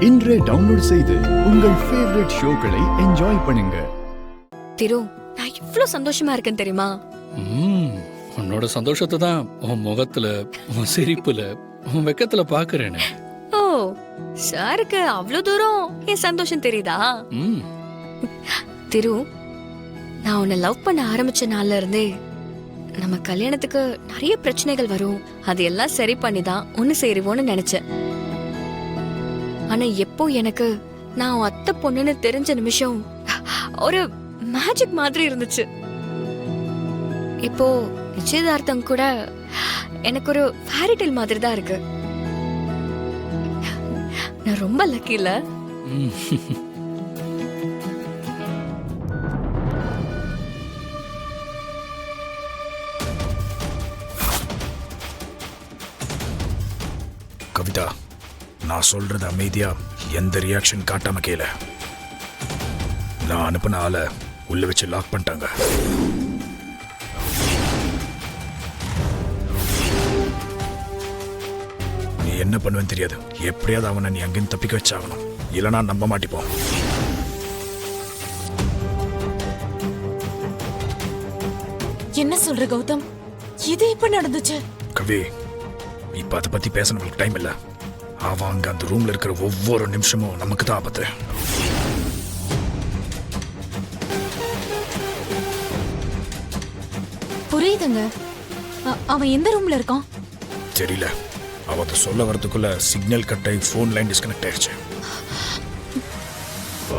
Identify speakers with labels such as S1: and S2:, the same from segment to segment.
S1: இன்றே டவுன்லோட் செய்து உங்கள் ஃபேவரட் ஷோக்களை என்ஜாய் பண்ணுங்க.
S2: திரு, நான் இவ்வளவு சந்தோஷமா இருக்கேன் தெரியுமா?
S3: உன்னோட சந்தோஷத்தை தான் உன் முகத்துல, உன் சிரிப்புல, உன் வெக்கத்துல பாக்குறேன்னு.
S2: ஓ, சாருக்கு அவ்வளவு தூரம் என் சந்தோஷம் தெரியுதா? திரு, நான் உன்னை லவ் பண்ண ஆரம்பிச்ச நாள்ல இருந்தே நம்ம கல்யாணத்துக்கு நிறைய பிரச்சனைகள் வரும், அதையெல்லாம் சரி பண்ணிதான் ஒண்ணு சேருவோன்னு நினைச்சேன். ஆனா எப்போ எனக்கு நான் உன் அத்தை பொண்ணுன்னு தெரிஞ்ச நிமிஷம் ஒரு மேஜிக் மாதிரி இருந்துச்சு. இப்போ நிச்சயதார்த்தம் கூட எனக்கு ஒரு ஃபேரி டேல் மாதிரி தான் இருக்கு. நான் ரொம்ப லக்கி இல்ல?
S4: கவிதா, நான் சொல்றது அமைதியா எந்த ரியாக்ஷன் காட்டாம கேள. நான் அனுப்பின ஆளை உள்ள வச்சு லாக் பண்ணிட்டாங்க. நீ என்ன பண்ணுவேன்னு தெரியாது. எப்படியாவது அவனை நீ அங்கிருந்து தப்பிக்க வச்சாகணும், இல்லைனா நம்ப மாட்டிப்போம்.
S5: என்ன சொல்ற கௌதம்? இது இப்ப நடந்துச்சு?
S4: கவி, இப்ப அதை பத்தி பேச நம்மளுக்கு டைம் இல்ல. அவன் அங்க அந்த ரூம்ல இருக்கிற ஒவ்வொரு நிமிஷமும் நமக்கு தான் ஆபத்து.
S5: புரியுதுங்க. அவன் எந்த ரூம்ல இருக்கான்
S4: தெரியல. அவ அதை சொல்ல வரதுக்குள்ள சிக்னல் கட் ஆகி போன் லைன் டிஸ்கனெக்ட் ஆயிடுச்சு.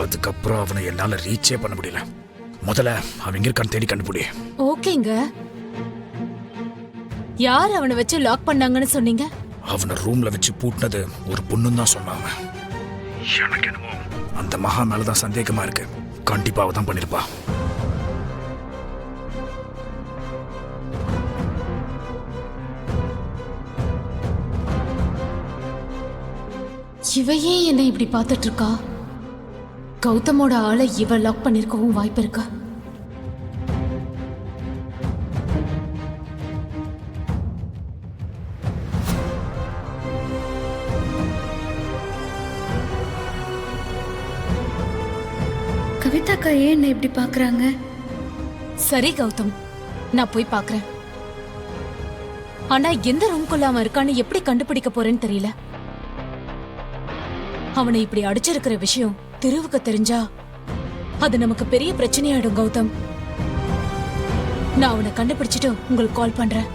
S4: அதுக்கப்புறம் அவனை என்னால ரீச்சே பண்ண முடியல. முதல்ல அவன் எங்க இருக்கான்னு தேடி கண்டுபிடி.
S5: ஓகேங்க. யார் அவனை வச்சு லாக் பண்ணாங்கன்னு சொன்னீங்க?
S4: அவனை ரூம்ல வச்சு பூட்டினது ஒரு பொண்ணுன்னு தான் சொன்னாங்க. எனக்கு என்னமோ அந்த மகா மேலதான் சந்தேகமா இருக்கு. கண்டிப்பா அவ தான் பண்ணிருப்பா.
S5: இவையே என்ன இப்படி பார்த்துட்டு இருக்கா? கௌதமோட ஆளை இவ லாக் பண்ணிருக்கவும் வாய்ப்பு இருக்கா?
S2: கவிதாக்கா ஏன் என்ன இப்படி பாக்குறாங்க?
S5: சரி கௌதம், நான் போய் பாக்குறேன். ஆனா எந்த ரூம்குள்ள அவன் இருக்கான்னு எப்படி கண்டுபிடிக்க போறேன்னு தெரியல. அவனை இப்படி அடிச்சிருக்கிற விஷயம் தெருவுக்கு தெரிஞ்சா அது நமக்கு பெரிய பிரச்சனையாயிடும் கௌதம். நான் அவனை கண்டுபிடிச்சிட்டு உங்களுக்கு கால் பண்றேன்.